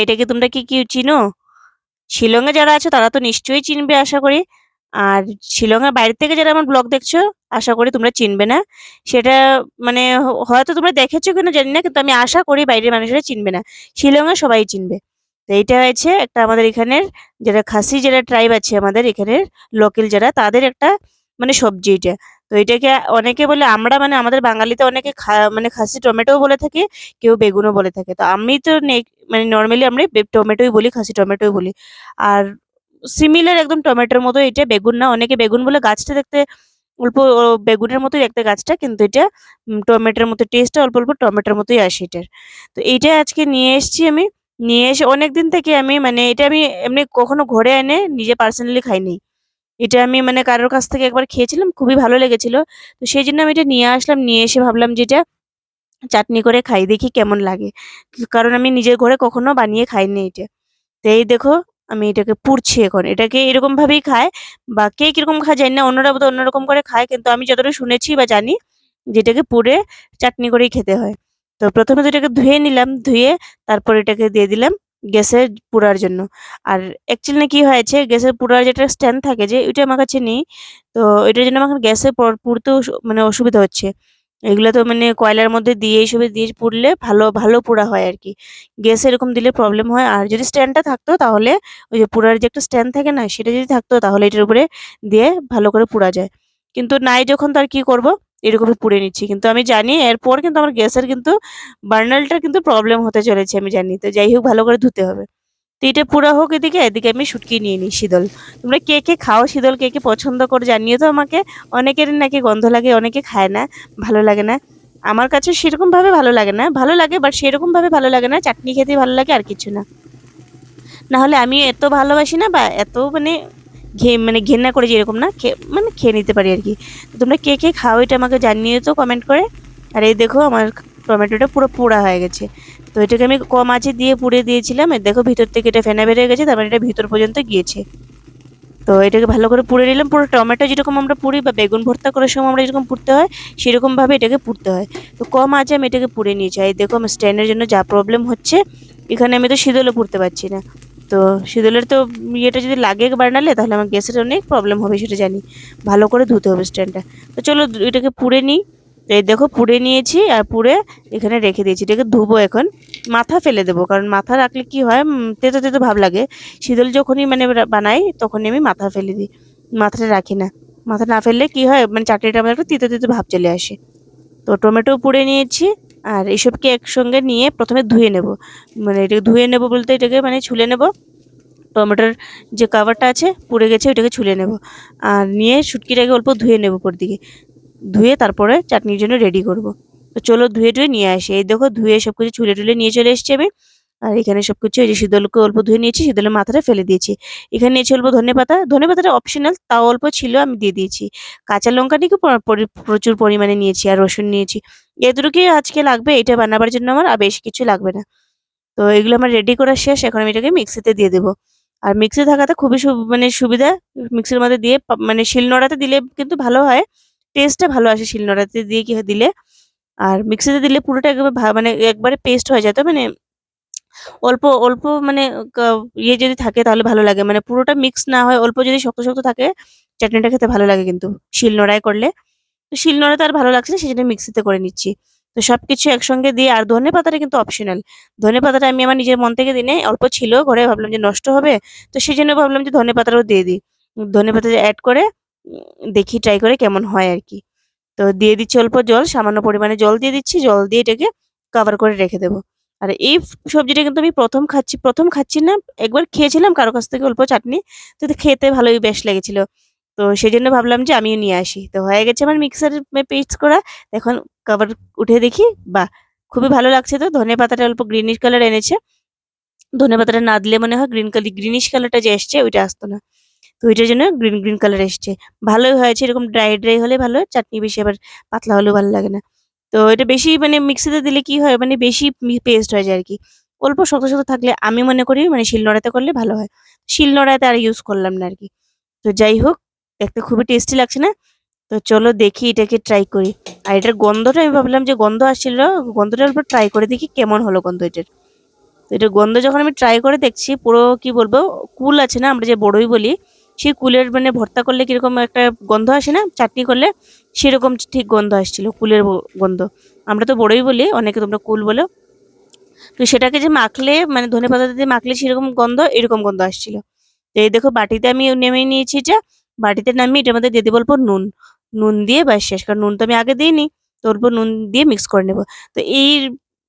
এটাকে তোমরা কি চিনো? শিলংয়ে যারা আছো তারা তো নিশ্চয়ই চিনবে আশা করি। আর শিলংয়ের বাইরে থেকে যারা আমার ব্লগ দেখছো, আশা করি তোমরা চিনবে না। সেটা মানে হয়তো তোমরা দেখেছো কিনা জানি না, কিন্তু আমি আশা করি বাইরের মানুষেরা চিনবে না। শিলংয়ে সবাই চিনবে। তো এইটা হচ্ছে একটা আমাদের এখানের যারা খাসি যারা ট্রাইব আছে আমাদের এখানের লোকাল যারা, তাদের একটা মানে সবজি এটা। তো এটাকে অনেকে বলে, আমরা মানে আমাদের বাঙালিতে অনেকে মানে খাসি টমেটোও বলে থাকে, কেউ বেগুনও বলে থাকে। তো আমি তো মানে নর্মালি আমরা টমেটোই বলি, খাসি টমেটোই বলি। আর সিমিলার একদম টমেটোর মতো, এটা বেগুন না। অনেকে বেগুন বলে, গাছটা দেখতে অল্প বেগুনের মতোই দেখতে গাছটা, কিন্তু এটা টমেটোর মতো টেস্টটা অল্প অল্প টমেটোর মতোই আসে এটার। তো এইটা আজকে নিয়ে এসেছি আমি। নিয়ে এসে অনেকদিন থেকে আমি মানে এটা আমি এমনি কখনো ঘরে এনে নিজে পার্সোনালি খাইনি। এটা আমি মানে কারোর কাছ থেকে একবার খেয়েছিলাম, খুবই ভালো লেগেছিল। তো সেই জন্য আমি এটা নিয়ে আসলাম, নিয়ে এসে ভাবলাম যে এটা চাটনি করে খাই, দেখি কেমন লাগে। কারণ আমি নিজের ঘরে কখনো বানিয়ে খাইনি এটা। তো এই দেখো, আমি এটাকে পুড়ছি এখন। এটাকে এরকম ভাবেই খায়, বা কে কিরকম খায় জানি না, অন্যরা বোধহয় অন্যরকম করে খায়, কিন্তু আমি যতটা শুনেছি বা জানি যেটাকে পুড়ে চাটনি করেই খেতে হয়। তো প্রথমে তো এটাকে ধুয়ে নিলাম, ধুয়ে তারপর এটাকে দিয়ে দিলাম গ্যাসে পুড়ার জন্য। আর অ্যাকচুয়ালি কি হয়েছে, গ্যাসের পুড়ার যেটা স্ট্যান্ড থাকে যে, ওইটা আমার কাছে নেই। তো এটার জন্য আমার গ্যাসে পুড়তেও মানে অসুবিধা হচ্ছে। এগুলো তো মানে কয়লার মধ্যে দিয়ে এইসবে দিয়ে পুড়লে ভালো ভালো পোড়া হয় আর কি। গ্যাসে এরকম দিলে প্রবলেম হয়। আর যদি স্ট্যান্ডটা থাকতো তাহলে, ওই যে পোড়ার যে একটা স্ট্যান্ড থাকে না, সেটা যদি থাকতো তাহলে এটার উপরে দিয়ে ভালো করে পোড়া যায়। কিন্তু নাই যখন, তো আর কি করব, এরকমই পুড়ে নিচ্ছি। কিন্তু আমি জানি এরপর কিন্তু আমার গ্যাসের কিন্তু বার্নারটার কিন্তু প্রবলেম হতে চলেছে, আমি জানি। তো যাই হোক, ভালো করে ধুতে হবে। তো এটা পুরা হোক এদিকে, এদিকে আমি শুটকি নিয়ে নিই, শীতল। তোমরা কে কে খাও শীতল, কে কে পছন্দ করে জানিও তো আমাকে। অনেকের নাকি গন্ধ লাগে, অনেকে খায় না, ভালো লাগে না। আমার কাছে সেরকম ভাবে ভালো লাগে না, ভালো লাগে বাট সেরকম ভাবে ভালো লাগে না। চাটনি খেতে ভালো লাগে, আর কিছু না। না হলে আমি এত ভালোবাসি না, বা এত মানে মানে ঘেন্না করে যে এরকম না, মানে খেয়ে নিতে পারি আর কি। তো তোমরা কে কে খাও এটা আমাকে জানিয়ে তো কমেন্ট করে। আর এই দেখো, আমার টমেটোটা পুরো পোড়া হয়ে গেছে। তো এটাকে আমি কম আঁচে দিয়ে পুড়ে দিয়েছিলাম। এই দেখো, ভিতর থেকে এটা ফেনা বেরিয়ে গেছে, তারপরে এটা ভিতর পর্যন্ত গিয়েছে। তো এটাকে ভালো করে পুড়ে নিলাম। পুরো টমেটো যেরকম আমরা পুড়ি বা বেগুন ভর্তা করার সময় আমরা যেরকম পুড়তে হয়, সেরকম ভাবে এটাকে পুড়তে হয়। তো কম আঁচে আমি এটাকে পুড়ে নিয়েছি। এই দেখো, আমার স্ট্যান্ডের জন্য যা প্রবলেম হচ্ছে, এখানে আমি তো শীতলও পুড়তে পারছি না। তো শীতলের তো ইয়েটা যদি লাগে বানালে, তাহলে আমার গ্যাসের অনেক প্রবলেম হবে, সেটা জানি। ভালো করে ধুতে হবে স্ট্যান্ডটা। তো চলো এটাকে পুড়ে নিই। তো এই দেখো, পুড়ে নিয়েছি আর পুড়ে এখানে রেখে দিয়েছি। এটাকে ধুবো এখন। মাথা ফেলে দেবো, কারণ মাথা রাখলে কি হয়, তেতো তেতো ভাব লাগে। শীতল যখনই মানে বানাই, তখনই আমি মাথা ফেলে দিই, মাথাটা রাখি না। মাথা না ফেললে কি হয়, মানে চাটনিটা আমার একটু তিতো তিতো ভাব চলে আসে। তো টমেটো পুড়ে নিয়েছি। আর এসবকে একসঙ্গে নিয়ে প্রথমে ধুয়ে নেব। মানে এটাকে ধুয়ে নেব বলতে, এটাকে মানে ছুলে নেব। টমেটোর যে কাভারটা আছে পুড়ে গেছে, ওইটাকে ছুলে নেব। আর নিয়ে শুটকিটাকে অল্প ধুয়ে নেব উপর দিকে। ধুয়ে তারপরে চাটনির জন্য রেডি করব। তো চলো ধুয়ে টুয়ে নিয়ে আসি। এই দেখো, ধুয়ে সবকিছু ছুলে টুলে নিয়ে চলে এসেছি আমি। আর এখানে সবকিছু, এই যে শীতলকে অল্প ধুয়ে নিয়েছি, শীতলের মাথাটা ফেলে দিয়েছি। এখানে নিয়েছি অল্প ধনেপাতা। ধনেপাতাটা অপশনাল, তাও অল্প ছিল, আমি দিয়ে দিয়েছি। কাঁচা লঙ্কা নিয়ে প্রচুর পরিমাণে নিয়েছি, আর রসুন নিয়েছি। এতটুকুই আজকে লাগবে এটা বানাবার জন্য আমার, আর বেশি কিছু লাগবে না। তো এগুলো আমার রেডি করা শেষ। এখন আমি এটাকে মিক্সিতে দিয়ে দেবো। আর মিক্সি থাকাতে খুবই মানে সুবিধা। মিক্সির মধ্যে দিয়ে মানে শিলনোড়াতে দিলে কিন্তু ভালো হয়, টেস্টটা ভালো আসে শিলনোড়াতে দিয়ে কি হয় দিলে। আর মিক্সিতে দিলে পুরোটা একবারে মানে একবারে পেস্ট হয়ে যায়। তো মানে অল্প অল্প মানে ইয়ে যদি থাকে তাহলে ভালো লাগে, মানে পুরোটা মিক্স না হয়, অল্প যদি শক্ত শক্ত থাকে, চাটনিটা খেতে ভালো লাগে কিন্তু শিলনোড়ায় করলে। তো শিলনোড়াতে আর ভালো লাগছে না, সেজন্য মিক্সিতে করে নিচ্ছি। তো সবকিছু একসঙ্গে দিয়ে, আর ধনেপাতাটা কিন্তু অপশনাল। ধনেপাতাটা আমি আমার নিজের মন থেকে দিনে, অল্প ছিল ঘরে, ভাবলাম যে নষ্ট হবে, তো সেই জন্য ভাবলাম যে ধনেপাতাটাও দিয়ে দিই। ধনেপাতা অ্যাড করে দেখি, ট্রাই করে কেমন হয় আর কি। তো দিয়ে দিচ্ছি অল্প জল, সামান্য পরিমাণে জল দিয়ে দিচ্ছি। জল দিয়ে এটাকে কভার করে রেখে দেবো। আর এই সবজিটা কিন্তু আমি প্রথম খাচ্ছি না। একবার খেয়েছিলাম কারো কাছ থেকে অল্প চাটনি। তো এটা খেতে ভালোই বেশ লেগেছিল। তো সেজন্য ভাবলাম যে আমিও নিয়ে আসি। তো হয়ে গেছে আমার মিক্সারে পেস্ট করা। এখন কভার উঠে দেখি, বাহ! খুবই ভালো লাগছে। তো ধনেপাতাটা অল্প গ্রিনিশ কালার এনেছে। ধনেপাতাটা না দিলে মনে হয় গ্রিনিশ কালারটা যে এসছে, ওইটা আসতো না। তো ওইটার জন্য গ্রিন কালার এসছে। ভালোই হয়েছে, এরকম ড্রাই হলে ভালো। চাটনি বেশি আবার পাতলা হলেও ভালো লাগে না। তো এটা বেশি মানে মিক্সিতে দিলে কি হয়, মানে বেশি পেস্ট হয়ে যায় আরকি। অল্প শক্ত শক্ত থাকলে আমি মনে করি মানে শিলনোড়াতে করলে ভালো হয়। শিলনোড়াতে আর ইউজ করলাম না আরকি। তো যাই হোক, দেখতে খুবই টেস্টি লাগছে না? তো চলো দেখি এটাকে ট্রাই করি। আর এটার গন্ধটা আমি ভাবলাম যে গন্ধ আসছিল, গন্ধটা অল্প ট্রাই করে দেখি কেমন হলো গন্ধ এটার। তো এটা গন্ধ যখন আমি ট্রাই করে দেখছি পুরো কি বলবো, কুল আছে না আমরা যে বড়ই বলি, সেই কুলের মানে ভর্তা করলে কিরকম একটা গন্ধ আসে না চাটনি করলে, সেরকম ঠিক গন্ধ আসছিল, কুলের গন্ধ। আমরা তো বড়ই বলি, অনেকে তোমরা কুল বলো। তো সেটাকে যে মাখলে মানে ধনেপাতা দিয়ে মাখলে সেরকম গন্ধ, এরকম গন্ধ আসছিল। তো এই দেখো বাটিতে আমি নেমে নিয়েছি এটা, বাটিতে নামিয়ে এটার মধ্যে দিয়ে দেবো অল্প নুন, নুন দিয়ে ব্যাস শেষ, কারণ নুন তো আমি আগে দিইনি, তো অল্প নুন দিয়ে মিক্স করে নেব। তো এই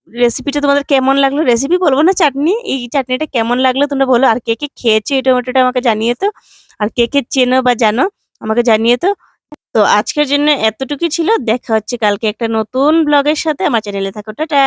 রেসিপিটা তোমাদের কেমন লাগলো, রেসিপি বলবো না, চাটনি, এই চাটনিটা কেমন লাগলো তোমরা বলো, আর কে কে খেয়েছো এই টমেটোটা আমাকে জানিয়ে তো, আর কে কে চেনো বা জানো আমাকে জানিয়ে তো। তো আজকের জন্য এতটুকুই ছিল, দেখা হচ্ছে কালকে একটা নতুন ব্লগের সাথে, আমার চ্যানেলে থাকো, টাটা।